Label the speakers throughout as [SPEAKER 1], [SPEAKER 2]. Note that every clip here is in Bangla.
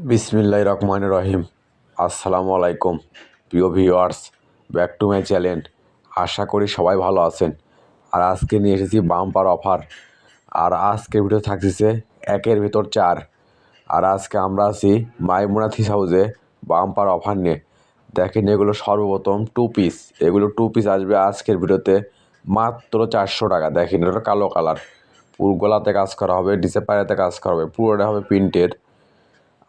[SPEAKER 1] বিসমিল্লাহির রহমানির রহিম। আসসালামু আলাইকুম প্রিয় viewers, back to my channel. আশা করি সবাই ভালো আছেন। আর আজকে নিয়ে এসেছি বাম্পার অফার। আর আজকের ভিডিও থাকছে একের ভিতর চার। আর আজকে আমরা আছি মাইমুনা থিস হাউসে বাম্পার অফার নিয়ে। দেখেন, এগুলো সর্বপ্রথম টু পিস। এগুলো টু পিস আসবে আজকের ভিডিওতে মাত্র 400 টাকা। দেখেন, এটা কালো কালার, পুরো গলাতে কাজ করা হবে, নিচে পায়েতে কাজ করা হবে, পুরোটা হবে প্রিন্টের।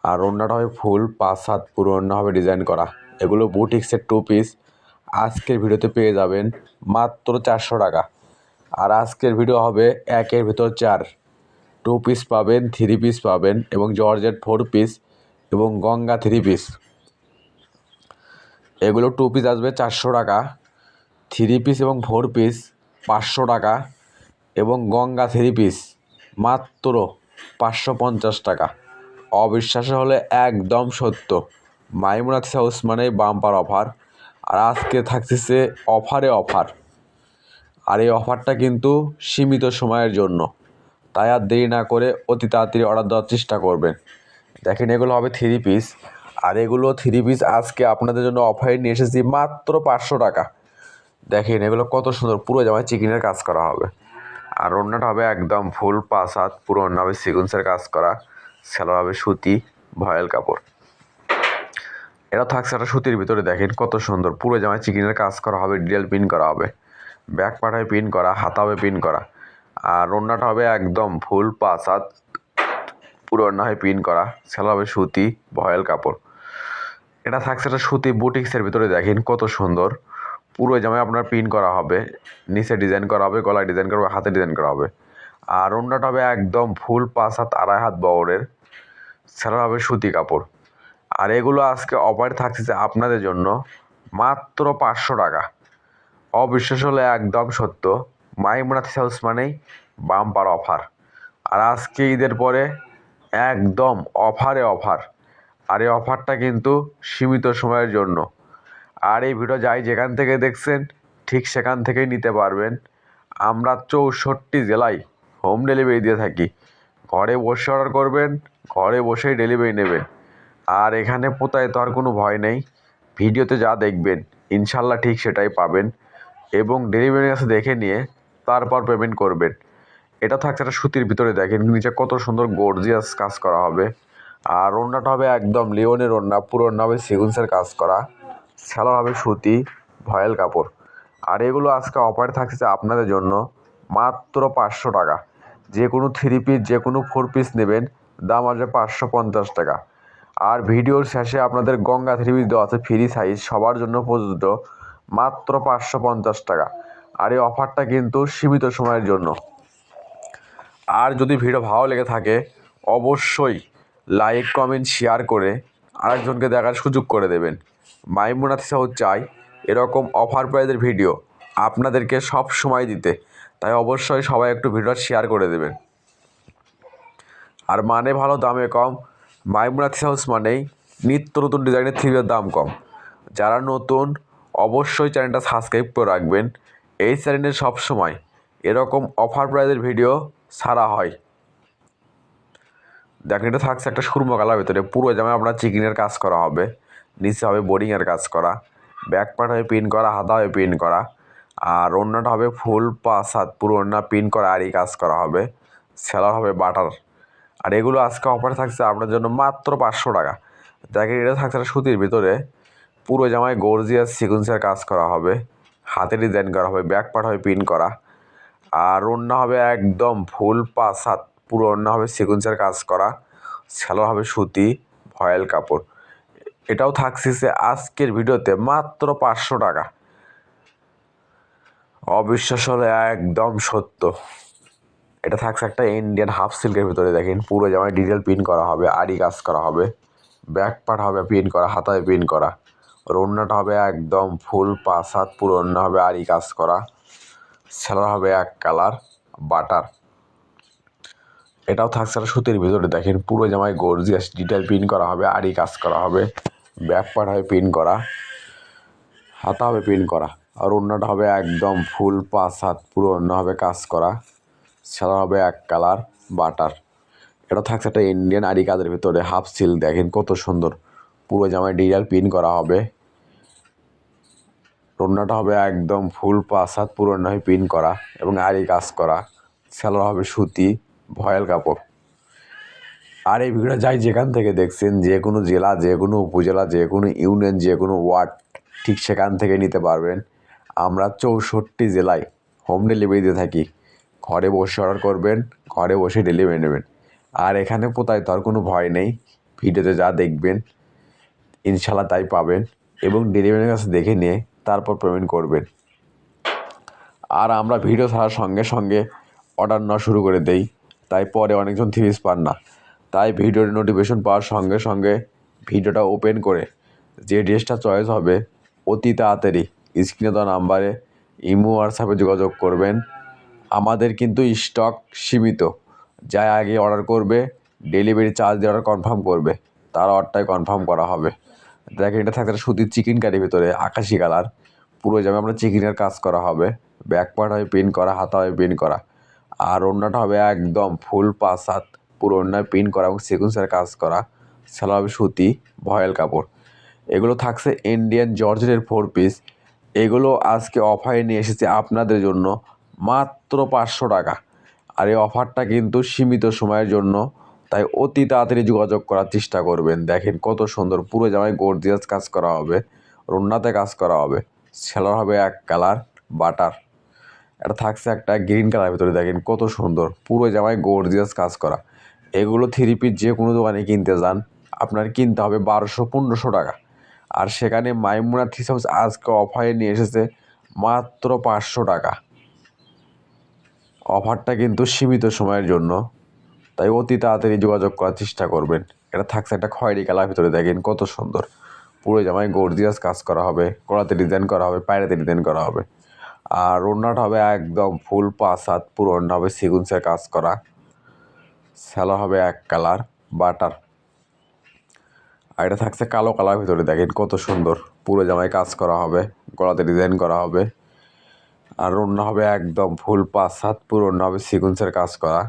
[SPEAKER 1] আর ওড়নাটা হবে ফুল 5 হাত, পুরো ওড়না হবে ডিজাইন করা। এগুলো বুটিক্সের টু পিস আজকের ভিডিওতে পেয়ে যাবেন মাত্র 400 টাকা। আর আজকের ভিডিও হবে একের ভিতর চার। টু পিস পাবেন, থ্রি পিস পাবেন, এবং জর্জেট 4 পিস এবং গঙ্গা 3 পিস। এগুলো টু পিস আসবে 400 টাকা, থ্রি পিস এবং 4 পিস 500 টাকা, এবং গঙ্গা 3 পিস মাত্র 550 টাকা। অবিশ্বাস হলে একদম সত্য। মাইমুনা থিস হাউস মানে বাম্পার অফার। আর আজকে থাকছে অফারে অফার। আর এই অফারটা কিন্তু সীমিত সময়ের জন্য, তাই আর দেরি না করে অতি তাড়াতাড়ি অর্ডার দেওয়ার চেষ্টা করবেন। দেখেন, এগুলো হবে 3 পিস। আর এগুলো 3 পিস আজকে আপনাদের জন্য অফারে নিয়ে এসেছি মাত্র 500 টাকা। দেখেন, এগুলো কত সুন্দর, পুরো জামায় চিকেনের কাজ করা হবে। আর ওড়নাটা হবে একদম ফুল 5 হাত, পুরো ওড়না হবে সিকুয়েন্সের কাজ করা, সেলোয়ার হবে সুতি ভয়েল কাপড়। এটা থাকছে একটা সুতির ভিতরে। দেখেন কত সুন্দর, পুরো জামায় চিকেনের কাজ করা হবে, ডিটেল পিন করা হবে, ব্যাক পার্ট হবে পিন করা, হাতা হবে পিন করা। আর ওড়নাটা হবে একদম ফুল 5 হাত, পুরো ওড়না হয় পিন করা, সেলোয়ার হবে সুতি ভয়েল কাপড়। এটা থাকছে একটা সুতি বুটিক্সের ভিতরে। দেখেন কত সুন্দর, পুরো জামায় আপনার পিন করা হবে, নিচে ডিজাইন করা হবে, গলায় ডিজাইন করা হবে, হাতে ডিজাইন করা হবে। আর ওড়নাটা হবে একদম ফুল 5 হাত, 2.5 হাত বহরের, সেলোয়ার হবে সুতি কাপড়। আর এগুলো আজকে অফার থাকছে আপনাদের জন্য মাত্র 500 টাকা। অবিশ্বাস হলে একদম সত্য। মাইমুনা থিস হাউস মানেই বাম্পার অফার। আর আজকে ঈদের পরে একদম অফারে অফার। আর এই অফারটা কিন্তু সীমিত সময়ের জন্য। আর এই ভিডিও যাই যেখান থেকে দেখছেন ঠিক সেখান থেকেই নিতে পারবেন। আমরা 64 জেলায় হোম ডেলিভারি দিয়ে থাকি। ঘরে বসে অর্ডার করবেন, ঘরে বসেই ডেলিভারি নেবেন। আর এখানে প্রতারিত হওয়ার কোনো ভয় নেই। ভিডিওতে যা দেখবেন ইনশাল্লাহ ঠিক সেটাই পাবেন, এবং ডেলিভারি কাছে দেখে নিয়ে তারপর পেমেন্ট করবেন। এটা থাকছে একটা সুতির ভিতরে। দেখেন নিচে কত সুন্দর গর্জিয়াস কাজ করা হবে। আর ওড়নাটা হবে একদম লিওনের ওড়না, পুরো ওড়না হবে সিকুয়েন্সের কাজ করা, সেলোয়ার হবে সুতি ভয়েল কাপড়। আর এগুলো আজকে অফারে থাকছে আপনাদের জন্য মাত্র 500 টাকা। যে কোনো 3 পিস, যে কোনো 4 পিস নেবেন, দাম আসবে 550 টাকা। আর ভিডিওর শেষে আপনাদের গঙ্গা 3 পিস দেওয়া আছে ফ্রি সাইজ, সবার জন্য প্রযোজ্য, মাত্র 550 টাকা। আর এই অফারটা কিন্তু সীমিত সময়ের জন্য। আর যদি ভিডিও ভালো লেগে থাকে অবশ্যই লাইক কমেন্ট শেয়ার করে আরেকজনকে দেখার সুযোগ করে দেবেন। মাইমুনা থিস হাউস চাই এরকম অফার প্রাইজের ভিডিও আপনাদেরকে সব সময় দিতে, তাই অবশ্যই সবাই একটু ভিডিও শেয়ার করে দেবেন। আর মানে ভালো দামে কম, মাইমুনা থিস হাউস মানেই নিত্য নতুন ডিজাইনের থ্রিপিসের দাম কম। যারা নতুন অবশ্যই চ্যানেলটা সাবস্ক্রাইব করে রাখবেন। এই চ্যানেলে সবসময় এরকম অফার প্রাইজের ভিডিও ছাড়া হয়। দেখেন, এটা থাকছে একটা সুরমা কালার ভিতরে, পুরো জামায় আপনার চিকেনের কাজ করা হবে, নিচে হবে বোরিংয়ের কাজ করা, ব্যাক পার্ট হবে পিন করা, হাতা হবে পিন করা। আর ওড়নাটা হবে ফুল 5 হাত, পুরো ওড়না পিন করা আরই কাজ করা হবে, সেলার হবে বাটার। আর এগুলো আজকে অফারে থাকছে আপনার জন্য মাত্র 500 টাকা। দেখেন, এটা থাকছে একটা সুতির ভিতরে, পুরো জামায় গর্জিয়াস সিকুয়েন্সের কাজ করা হবে, হাতে ডিজাইন করা হবে, ব্যাক পার্ট হবে পিন করা। আর ওড়না হবে একদম ফুল 5 হাত, পুরো ওড়না হবে সিকুয়েন্সের কাজ করা, সেলোয়ার হবে সুতি ভয়েল কাপড়। এটাও থাকছে আজকের ভিডিওতে মাত্র 500 টাকা। অবিশ্বাস হলে একদম সত্য। এটা থাকছে একটা ইন্ডিয়ান হাফ সিল্কের ভিতরে। দেখেন, পুরো জামায় ডিটেল পিন করা হবে, আরই কাজ করা হবে, ব্যাক পার্ট হবে পিন করা, হাতায় পিন করা। আর ওড়নাটা হবে একদম ফুল 5 হাত, পুরো ওড়না হবে আরই কাজ করা, সেলোয়ার হবে এক কালার বাটার। এটাও থাকছে একটা সুতির ভিতরে। দেখেন, পুরো জামায় গর্জিয়াস ডিটেল পিন করা হবে, আরই কাজ করা হবে, ব্যাক পার্ট হবে পিন করা, হাতা হবে পিন করা। আর ওড়নাটা হবে একদম ফুল 5 হাত, পুরো ওড়না হবে কাজ করা, সেলোয়ার হবে এক কালার বাটার। এটা থাকছে একটা ইন্ডিয়ান আরি কাজের ভিতরে হাফ সিল, দেখেন কত সুন্দর, পুরো জামায় ডিজিটাল প্রিন্ট করা হবে। ওড়নাটা হবে একদম ফুল 5 হাত পুরো ওড়নায় প্রিন্ট করা এবং আরি কাজ করা। সালোয়ার হবে সুতি ভয়েল কাপড়। আর এই ভিডিওটা যাই যেখান থেকে দেখছেন, যে কোনো জেলা, যে কোনো উপজেলা, যে কোনো ইউনিয়ন, যে কোনো ওয়ার্ড, ঠিক সেখান থেকে নিতে পারবেন। আমরা 64 জেলায় হোম ডেলিভারি দিয়ে থাকি। ঘরে বসে অর্ডার করবেন, ঘরে বসে ডেলিভারি নেবেন। আর এখানে প্রতারিত হওয়ার কোনো ভয় নেই। ভিডিওতে যা দেখবেন ইনশাল্লাহ তাই পাবেন, এবং ডেলিভারির কাছে দেখে নিয়ে তারপর পেমেন্ট করবেন। আর আমরা ভিডিও ছাড়ার সঙ্গে সঙ্গে অর্ডার নেওয়া শুরু করে দেই, তাই পরে অনেকজন থ্রি পিস পান না। তাই ভিডিওর নোটিফিকেশন পাওয়ার সঙ্গে সঙ্গে ভিডিওটা ওপেন করে যে ড্রেসটা চয়েস হবে অতি তাড়াতাড়ি স্ক্রিনে দেওয়া নাম্বারে ইমো হোয়াটসঅ্যাপে যোগাযোগ করবেন। আমাদের কিন্তু স্টক সীমিত, যাই আগে অর্ডার করবে ডেলিভারি চার্জ দিয়ে অর্ডার কনফার্ম করবে, তার অর্ডারটাই কনফার্ম করা হবে। দেখেন এটা থাকতে সুতির চিকেন কারির ভিতরে আকাশি কালার, পুরো জামা আমরা চিকেনের কাজ করা হবে। ব্যাক পার্ট হবে প্রিন্ট করা, হাতা হবে প্রিন্ট করা। আর ওড়নাটা হবে একদম ফুল 5 হাত পুরো ওড়নায় প্রিন্ট করা এবং সিকুয়েন্সের কাজ করা। সালোয়ার হবে সুতি ভয়েল কাপড়। এগুলো থাকছে ইন্ডিয়ান জর্জেটের 4 পিস। এগুলো আজকে অফারে নিয়ে এসেছে আপনাদের জন্য মাত্র 500 টাকা। আর এই অফারটা কিন্তু সীমিত সময়ের জন্য, তাই অতি তাড়াতাড়ি যোগাযোগ করার চেষ্টা করবেন। দেখেন কত সুন্দর, পুরো জামায় গর্জিয়াস কাজ করা হবে, ওড়নাতে কাজ করা হবে। সালোয়ার হবে এক কালার বাটার। এটা থাকছে একটা গ্রিন কালারের ভিতরে, দেখেন কত সুন্দর, পুরো জামায় গর্জিয়াস কাজ করা। এগুলো থ্রি পিস যে কোনো দোকানে কিনতে যান আপনার কিনতে হবে 1200-1500 টাকা। আর সেখানে মাইমুনা থ্রি হাউস আজকে অফারে নিয়ে এসেছে মাত্র 500 টাকা। অফারটা কিন্তু সীমিত সময়ের জন্য, তাই অতি তাড়াতাড়ি যোগাযোগ করার চেষ্টা করবেন। এটা থাকছে একটা খয়েরি কালার ভিতরে, দেখেন কত সুন্দর, পুরো জামায় গর্জিয়াস কাজ করা হবে, গলাতে ডিজাইন করা হবে, পায়রাতে ডিজাইন করা হবে। আর ওড়নাটা হবে একদম ফুল 5 হাত পুরো ওড়না হবে সিকুয়েন্সের কাজ করা। সালোয়ার হবে এক কালার বাটার। আর এটা থাকছে কালো কালার ভিতরে, দেখেন কত সুন্দর, পুরো জামায় কাজ করা হবে, গলাতে ডিজাইন করা হবে। আর ওড়না হবে একদম ফুল 5 হাত পুরো ওড়না হবে সিকুয়েন্সের কাজ করা।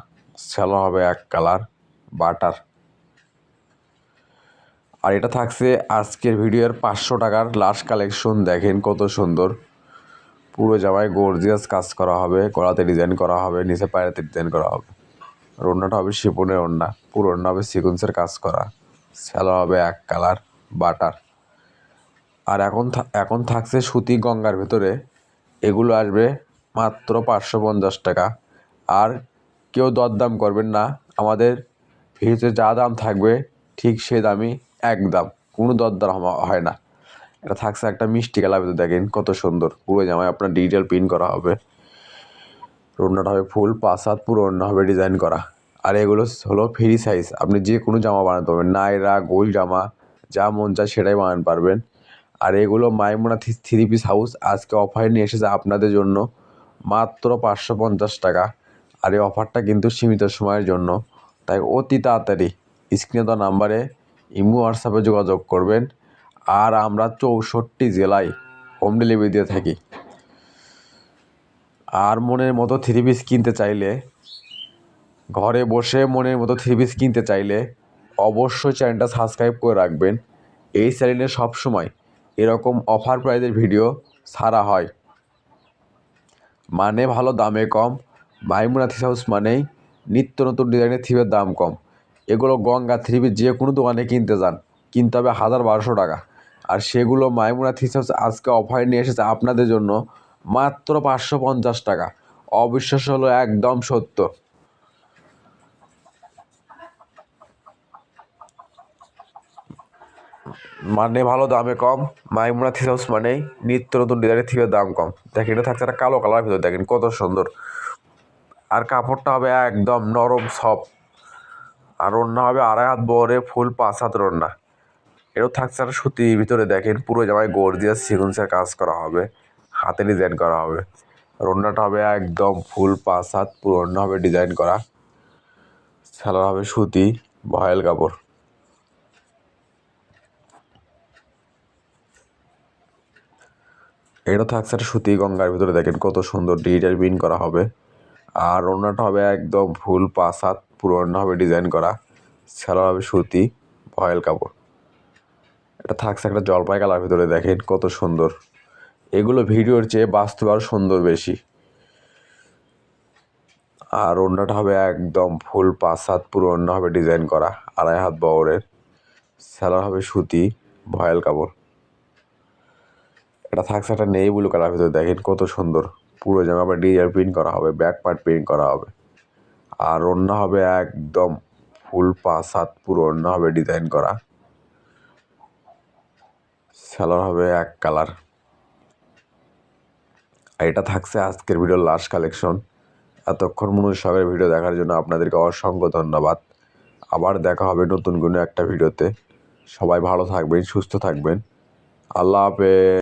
[SPEAKER 1] সালোয়ার হবে এক কালার বাটার। আর এটা থাকছে আজকের ভিডিওর 500 টাকার লাস্ট কালেকশন, দেখেন কত সুন্দর, পুরো জামায় গর্জিয়াস কাজ করা হবে, গলাতে ডিজাইন করা হবে, নিচে পায়রাতে ডিজাইন করা হবে। আর ওড়নাটা হবে শিফনের ওড়না, পুরো ওড়না হবে সিকুয়েন্সের কাজ করা। সালোয়ার হবে এক কালার বাটার। আর এখন থাকছে সুতি গঙ্গার ভেতরে, এগুলো আসবে মাত্র 550 টাকা। আর কেউ দরদাম করবেন না, আমাদের ভিডিওতে যা দাম থাকবে ঠিক সে দামই একদম, কোনো দরদাম হয় না। এটা থাকছে একটা মিষ্টি কালার ভিতরে, দেখেন কত সুন্দর, পুরো জামায় আপনার ডিজিটাল প্রিন্ট করা হবে। ওড়নাটা হবে ফুল 5 হাত পুরো ওড়না হবে ডিজাইন করা। আর এগুলো হলো ফ্রি সাইজ, আপনি যে কোনো জামা বানাতে পারবেন, নায়রা গোল জামা যা মন চায় সেটাই বানাতে পারবেন। আর এগুলো মাইমুনা থ্রি পিস হাউস আজকে অফারে নিয়ে এসেছে আপনাদের জন্য মাত্র 550 টাকা। আর এই অফারটা কিন্তু সীমিত সময়ের জন্য, তাই অতি তাড়াতাড়ি স্ক্রিনে দেওয়া নাম্বারে ইমো হোয়াটসঅ্যাপে যোগাযোগ করবেন। আর আমরা 64 জেলায় হোম ডেলিভারি দিয়ে থাকি। আর মনের মতো থ্রি পিস কিনতে চাইলে, ঘরে বসে মনের মতো থ্রি পিস কিনতে চাইলে অবশ্যই চ্যানেলটা সাবস্ক্রাইব করে রাখবেন। এই চ্যানেলে সবসময় এরকম অফার প্রাইজের ভিডিও ছাড়া হয়, মানে ভালো দামে কম। মাইমুনা থ্রি হাউস মানেই নিত্য নতুন ডিজাইনের থ্রিপের দাম কম। এগুলো গঙ্গা থ্রি পিস যে কোনো দোকানে কিনতে যান কিনতে হবে 1200 টাকা। আর সেগুলো মাইমুনা থ্রি হাউস আজকে অফারে নিয়ে এসেছে আপনাদের জন্য মাত্র 550 টাকা। অবিশ্বাস্য হলো একদম সত্য। মানে ভালো দামে কম, মাইমুনা থ্রি হাউস মানেই নিত্য নতুন ডিজাইনের থ্রিপের দাম কম। দেখেন এটা থাকছে একটা কালো কালার ভিতরে, দেখেন কত সুন্দর। আর কাপড়টা হবে একদম নরম সফট। আর ওড়না হবে 2.5 হাত বহরে ফুল 5 হাত ওড়না। এরও থাকছে একটা সুতির ভিতরে, দেখেন পুরো জামায় গর্জিয়াস সিকুয়েন্সের কাজ করা হবে, হাতে ডিজাইন করা হবে। আর ওড়নাটা হবে একদম ফুল 5 হাত পুরো ওড়না হবে ডিজাইন করা। সালোয়ার হবে সুতি ভয়েল কাপড়। এটা থাকছে একটা সুতি গঙ্গার ভিতরে, দেখেন কত সুন্দর ডিজিটাল প্রিন্ট করা হবে। আর ওড়নাটা হবে একদম ফুল 5 হাত পুরো ওড়না হবে ডিজাইন করা, সালোয়ার হবে সুতি, ভয়েল কাপড়। এটা থাকছে একটা জলপাই কালার ভিতরে, দেখেন কত সুন্দর। এগুলো ভিডিওর চেয়ে বাস্তবে আরও সুন্দর বেশি। আর ওড়নাটা হবে একদম ফুল 5 হাত, পুরো ওড়না হবে ডিজাইন করা, 2.5 হাত বহরের, সালোয়ার হবে সুতি, ভয়েল কাপড়। এটা থাকছে একটা নেভি ব্লু কালার ভিতরে, দেখেন কত সুন্দর। পুরো জামা আবার ডিজাইন প্রিন্ট করা হবে, ব্যাক পার্ট প্রিন্ট করা হবে। আর ওড়না হবে একদম ফুল 5 হাত, পুরো ওড়না হবে ডিজাইন করা, সালোয়ার হবে এক কালার। আর এটা থাকছে আজকের ভিডিওর লাস্ট কালেকশন। এতক্ষণ মনোযোগ সহকারে ভিডিও দেখার জন্য আপনাদেরকে অসংখ্য ধন্যবাদ। আবার দেখা হবে নতুন কোনো একটা ভিডিওতে। সবাই ভালো থাকবেন, সুস্থ থাকবেন। আল্লাহ হাফেজ।